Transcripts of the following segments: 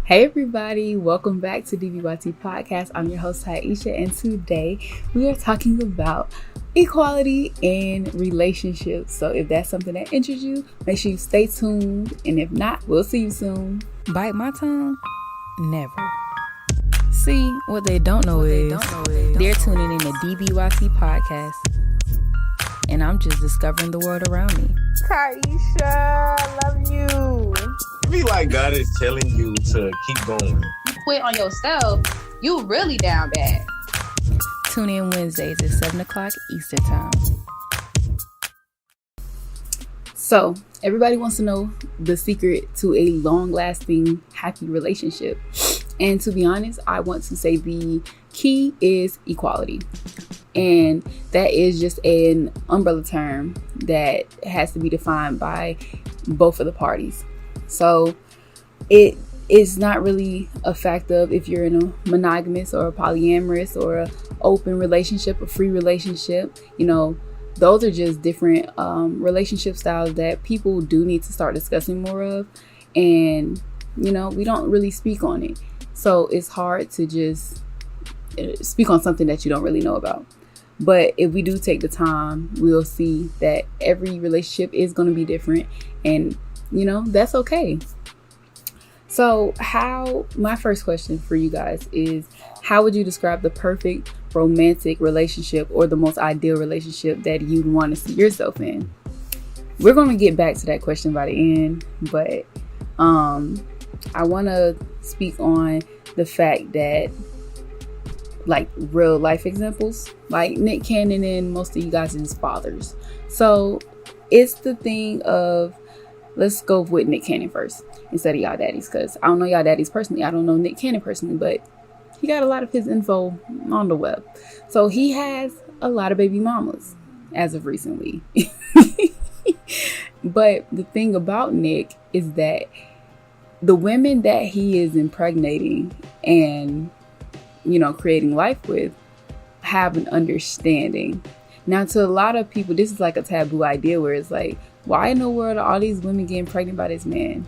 Hey everybody, welcome back to DBYT Podcast. I'm your host Taisha, and today we are talking about equality in relationships. So if that's something that interests you, make sure you stay tuned, and if not, we'll see you soon. Bite my tongue? Never. See, what they don't know is they're tuning in to DBYT Podcast, and I'm just discovering the world around me. Taisha, I love you. I feel like God is telling you to keep going. You quit on yourself, you really down bad. Tune in Wednesdays at 7 o'clock Eastern Time. So everybody wants to know the secret to a long-lasting, happy relationship. And to be honest, I want to say the key is equality. And that is just an umbrella term that has to be defined by both of the parties. So it is not really a fact of if you're in a monogamous or a polyamorous or an open relationship, a free relationship. You know, those are just different relationship styles that people do need to start discussing more of. And, you know, we don't really speak on it. So it's hard to just speak on something that you don't really know about. But if we do take the time, we'll see that every relationship is going to be different. And you know, that's okay. So my first question for you guys is, how would you describe the perfect romantic relationship or the most ideal relationship that you'd want to see yourself in? We're going to get back to that question by the end, but I want to speak on the fact that, like, real life examples, like Nick Cannon and most of you guys' fathers. So it's the thing of, let's go with Nick Cannon first instead of y'all daddies, because I don't know y'all daddies personally. I don't know Nick Cannon personally, but he got a lot of his info on the web. So he has a lot of baby mamas as of recently. But the thing about Nick is that the women that he is impregnating and, you know, creating life with have an understanding. Now, to a lot of people, this is like a taboo idea where it's like, why in the world are all these women getting pregnant by this man?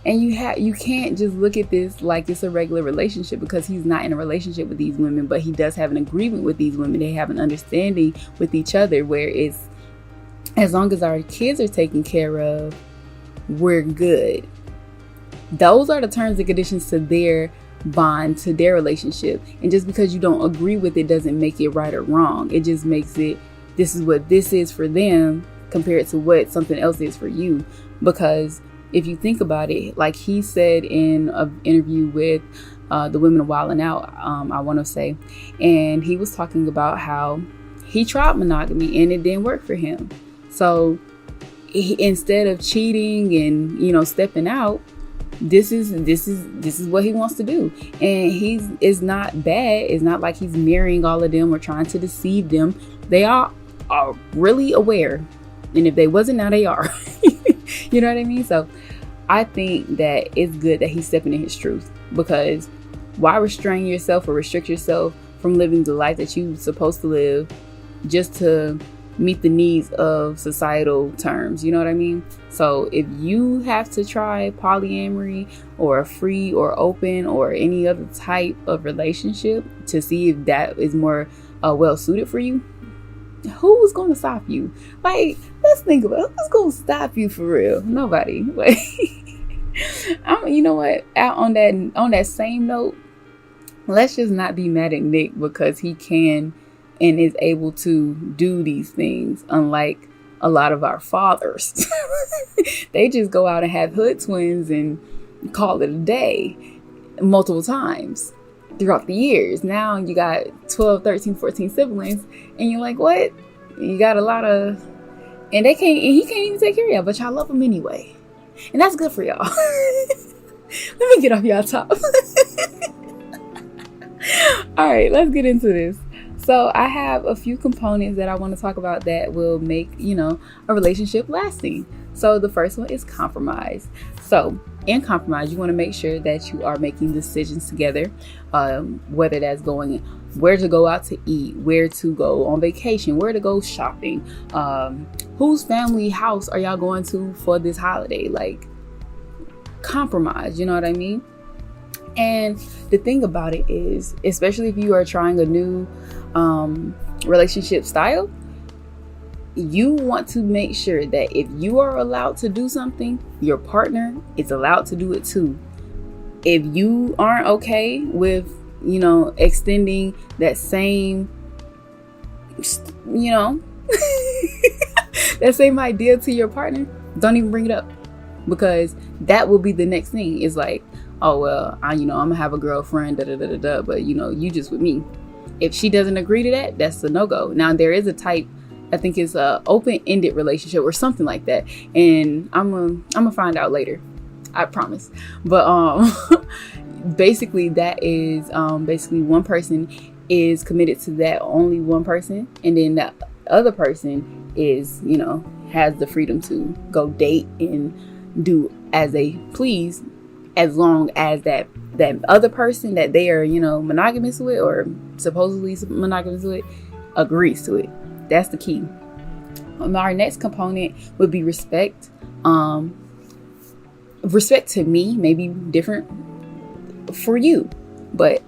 And you can't just look at this like it's a regular relationship, because he's not in a relationship with these women, but he does have an agreement with these women. They have an understanding with each other where it's, as long as our kids are taken care of, we're good. Those are the terms and conditions to their bond, to their relationship. And just because you don't agree with it doesn't make it right or wrong. It just makes it, this is what this is for them compared to what something else is for you. Because if you think about it, like he said in an interview with the Women of Wildin' Out, I want to say, and he was talking about how he tried monogamy and it didn't work for him. So instead of cheating and, you know, stepping out, this is what he wants to do. And it's not bad. It's not like he's marrying all of them or trying to deceive them. They are really aware. And if they wasn't, now they are. You know what I mean? So I think that it's good that he's stepping in his truth, because why restrain yourself or restrict yourself from living the life that you're supposed to live just to meet the needs of societal terms? You know what I mean? So if you have to try polyamory or a free or open or any other type of relationship to see if that is more well suited for you, who's going to stop you? Like, let's think about it. Who's going to stop you for real? Nobody. Like, you know what? On that same note, let's just not be mad at Nick because he can and is able to do these things, unlike a lot of our fathers. They just go out and have hood twins and call it a day multiple times throughout the years. Now you got 12, 13, 14 siblings, and you're like, what? You got a lot of, and he can't even take care of y'all, but y'all love him anyway. And that's good for y'all. Let me get off y'all top. All right, let's get into this. So I have a few components that I want to talk about that will make, you know, a relationship lasting. So the first one is compromise. So in compromise, you want to make sure that you are making decisions together, whether that's going where to go out to eat, where to go on vacation, where to go shopping, whose family house are y'all going to for this holiday. Like, compromise, you know what I mean? And the thing about it is, especially if you are trying a new relationship style, you want to make sure that if you are allowed to do something, your partner is allowed to do it too. If you aren't okay with, extending that same, that same idea to your partner, don't even bring it up, because that will be the next thing. It's like, oh, well, I'm gonna have a girlfriend, but you just with me. If she doesn't agree to that, that's a no-go. Now, there is a type, I think it's a open-ended relationship or something like that, and I'm gonna find out later, I promise. But basically that is basically one person is committed to that only one person, and then that other person is has the freedom to go date and do as they please, as long as that other person that they are monogamous with or supposedly monogamous with agrees to it. That's the key. Our next component would be respect. Respect to me may be different for you, but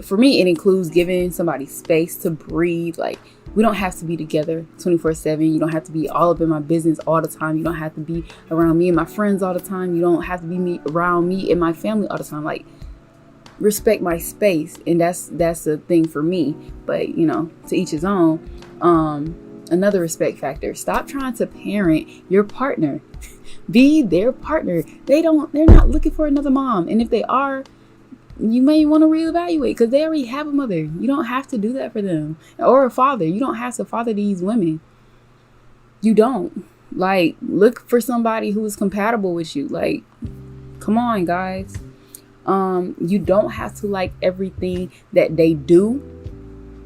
for me it includes giving somebody space to breathe. Like, we don't have to be together 24/7. You don't have to be all up in my business all the time. You don't have to be around me and my friends all the time. You don't have to be around me and my family all the time. Like, respect my space, and that's a thing for me. But to each his own. Another respect factor: stop trying to parent your partner. Be their partner. They're not looking for another mom, and if they are, you may want to reevaluate, because they already have a mother. You don't have to do that for them, or a father. You don't have to father these women. You don't. Like, look for somebody who is compatible with you. Like, come on, guys. You don't have to like everything that they do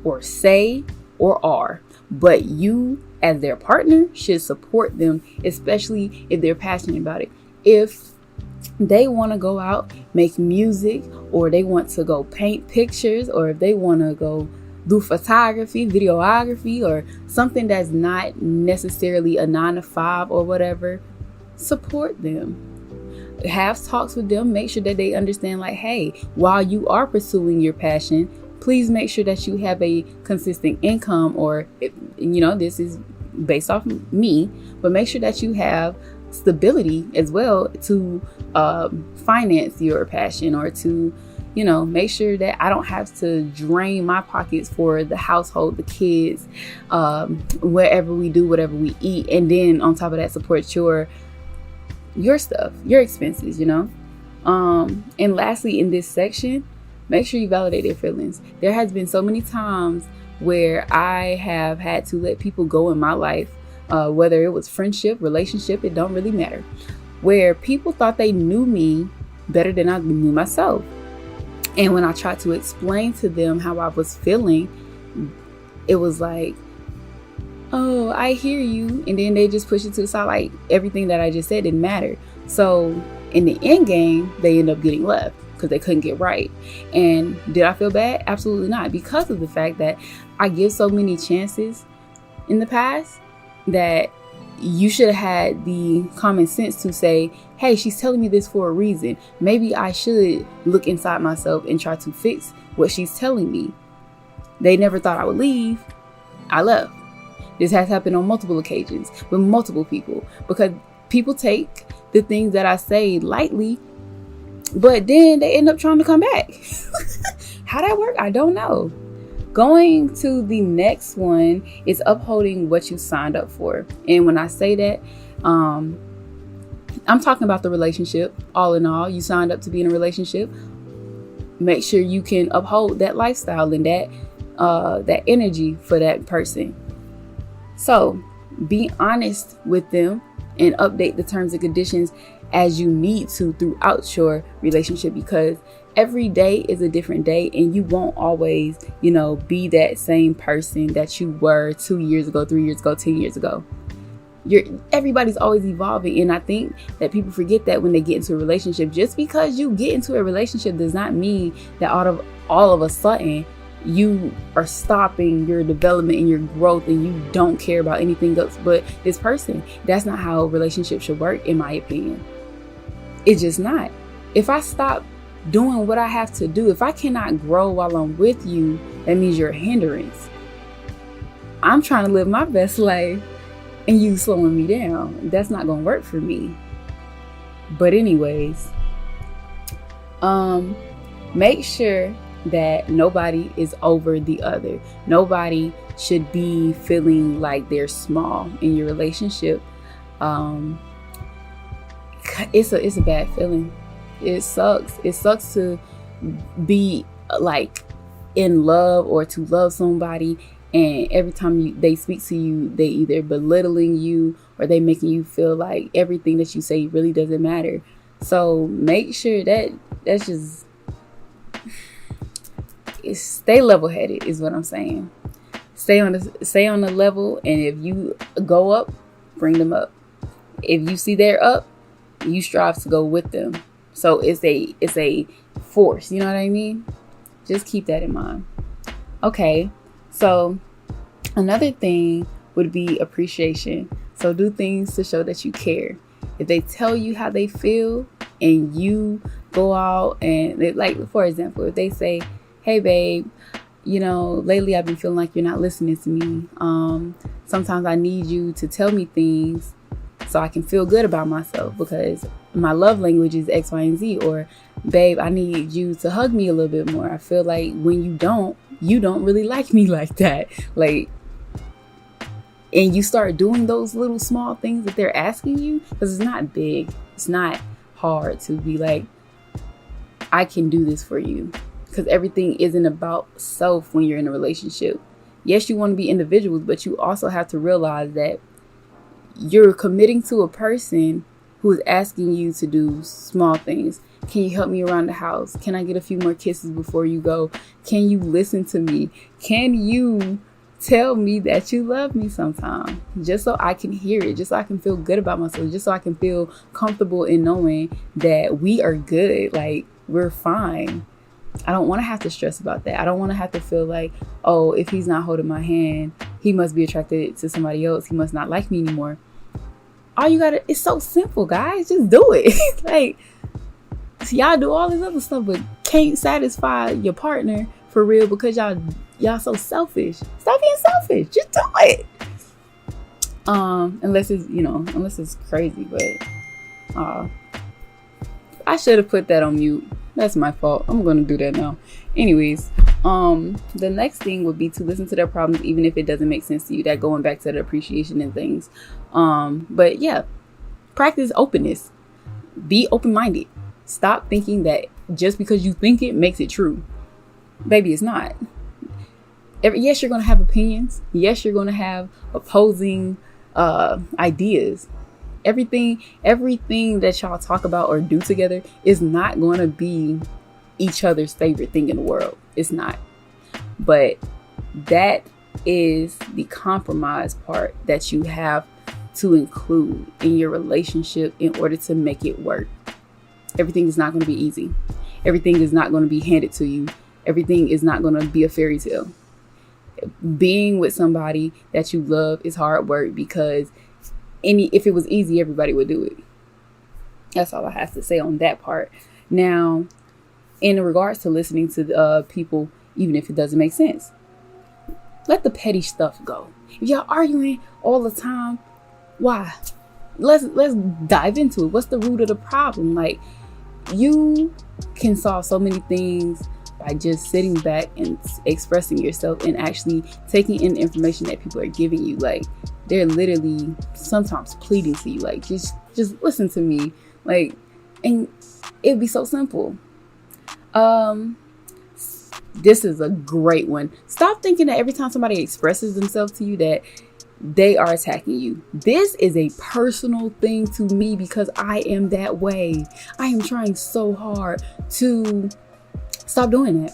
or say or are, but you as their partner should support them, especially if they're passionate about it. If they want to go out, make music, or they want to go paint pictures, or if they want to go do photography, videography, or something that's not necessarily a 9-to-5 or whatever, support them. Have talks with them. Make sure that they understand, like, hey, while you are pursuing your passion, please make sure that you have a consistent income, or, this is based off me, but make sure that you have stability as well to finance your passion, or to, make sure that I don't have to drain my pockets for the household, the kids, whatever we do, whatever we eat. And then on top of that, support your stuff, your expenses, And lastly, in this section, make sure you validate their feelings. There has been so many times where I have had to let people go in my life, whether it was friendship, relationship, it don't really matter, where people thought they knew me better than I knew myself. And when I tried to explain to them how I was feeling, it was like, oh, I hear you. And then they just push it to the side, like everything that I just said didn't matter. So in the end game, they end up getting left because they couldn't get right. And did I feel bad? Absolutely not, because of the fact that I give so many chances in the past that you should have had the common sense to say, hey, she's telling me this for a reason. Maybe I should look inside myself and try to fix what she's telling me. They never thought I would leave. I left. This has happened on multiple occasions with multiple people, because people take the things that I say lightly, but then they end up trying to come back. How that work? I don't know. Going to the next one is upholding what you signed up for. And when I say that, I'm talking about the relationship. All in all, you signed up to be in a relationship. Make sure you can uphold that lifestyle and that energy for that person. So be honest with them and update the terms and conditions as you need to throughout your relationship, because every day is a different day, and you won't always, be that same person that you were 2 years ago, 3 years ago, 10 years ago. Everybody's always evolving, and I think that people forget that when they get into a relationship. Just because you get into a relationship does not mean that all of a sudden you are stopping your development and your growth, and you don't care about anything else but this person. That's not how relationships should work, in my opinion. It's just not. If I stop doing what I have to do. If I cannot grow while I'm with you, that means you're a hindrance. I'm trying to live my best life and you slowing me down. That's not going to work for me. But anyways, make sure that nobody is over the other. Nobody should be feeling like they're small in your relationship. It's a bad feeling. It sucks. It sucks to be like in love or to love somebody, and every time they speak to you, they either belittling you or they making you feel like everything that you say really doesn't matter. So make sure that's just stay level-headed is what I'm saying. Stay on the level, and if you go up, bring them up. If you see they're up, you strive to go with them. So it's a force, you know what I mean? Just keep that in mind. Okay, so another thing would be appreciation. So do things to show that you care. If they tell you how they feel and you go out and, like, for example, if they say, hey babe, lately I've been feeling like you're not listening to me. Sometimes I need you to tell me things so I can feel good about myself because my love language is X, Y, and Z. Or, babe, I need you to hug me a little bit more. I feel like when you don't really like me like that. And you start doing those little small things that they're asking you, because it's not big. It's not hard to be like, I can do this for you. Because everything isn't about self when you're in a relationship. Yes, you want to be individuals, but you also have to realize that you're committing to a person who is asking you to do small things. Can you help me around the house? Can I get a few more kisses before you go? Can you listen to me? Can you tell me that you love me sometime? Just so I can hear it, just so I can feel good about myself, just so I can feel comfortable in knowing that we are good, like we're fine. I don't want to have to stress about that. I don't want to have to feel like, oh, if he's not holding my hand, he must be attracted to somebody else. He must not like me anymore. All you gotta, it's so simple, guys. Just do it. Like, y'all do all this other stuff, but can't satisfy your partner for real because y'all so selfish. Stop being selfish. Just do it. Unless it's crazy, but I should have put that on mute. That's my fault. I'm going to do that now. Anyways, the next thing would be to listen to their problems, even if it doesn't make sense to you. That going back to the appreciation and things. But yeah, practice openness. Be open-minded. Stop thinking that just because you think it makes it true. Baby, it's not. Yes, you're going to have opinions. Yes, you're going to have opposing ideas. Everything that y'all talk about or do together is not going to be each other's favorite thing in the world. It's not. But that is the compromise part that you have to include in your relationship in order to make it work. Everything is not going to be easy. Everything is not going to be handed to you. Everything is not going to be a fairy tale. Being with somebody that you love is hard work, because if it was easy, everybody would do it. That's all I have to say on that part. Now, in regards to listening to people, even if it doesn't make sense, let the petty stuff go. If y'all arguing all the time, why? Let's dive into it. What's the root of the problem? Like, you can solve so many things by just sitting back and expressing yourself and actually taking in the information that people are giving you. Like, they're literally sometimes pleading to you, like, just listen to me. Like, and it'd be so simple. This is a great one. Stop thinking that every time somebody expresses themselves to you that they are attacking you. This is a personal thing to me because I am that way. I am trying so hard to stop doing that.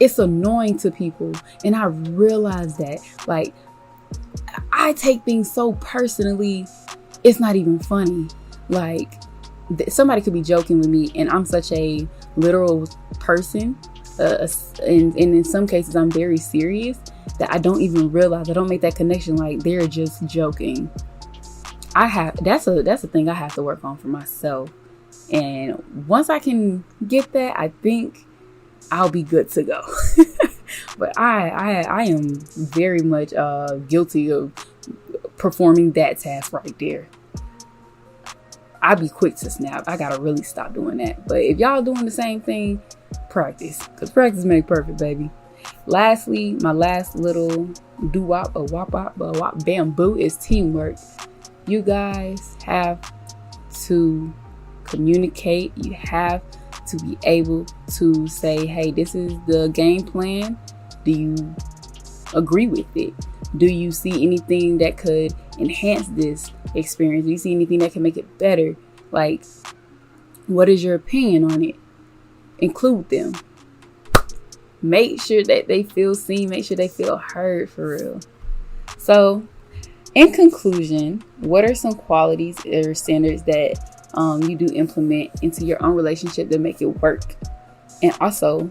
It's annoying to people, and I realize that. Like, I take things so personally, it's not even funny. Like, somebody could be joking with me, and I'm such a literal person, and in some cases I'm very serious, that I don't even realize, I don't make that connection, like they're just joking. That's a thing I have to work on for myself. And once I can get that, I think I'll be good to go. But I am very much guilty of performing that task right there. I'd be quick to snap. I gotta really stop doing that. But if y'all doing the same thing, practice. Because practice make perfect, baby. Lastly, my last little doo-wop or wop bamboo is teamwork. You guys have to communicate. You have to be able to say, hey, this is the game plan. Do you agree with it? Do you see anything that could enhance this experience? Do you see anything that can make it better? Like, what is your opinion on it? Include them. Make sure that they feel seen. Make sure they feel heard for real. So, in conclusion, what are some qualities or standards that you do implement into your own relationship that make it work? And also,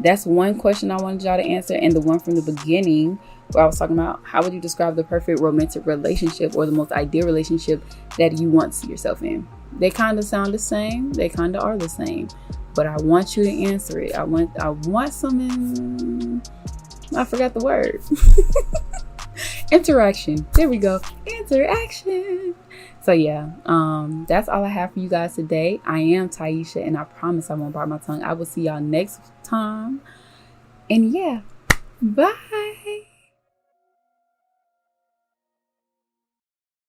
that's one question I wanted y'all to answer. And the one from the beginning where I was talking about how would you describe the perfect romantic relationship or the most ideal relationship that you want to see yourself in? They kind of sound the same. They kind of are the same. But I want you to answer it. I want some I forgot the word. Interaction. There we go. Interaction. So yeah, that's all I have for you guys today. I am Taisha, and I promise I won't bite my tongue. I will see y'all next time. And yeah, bye.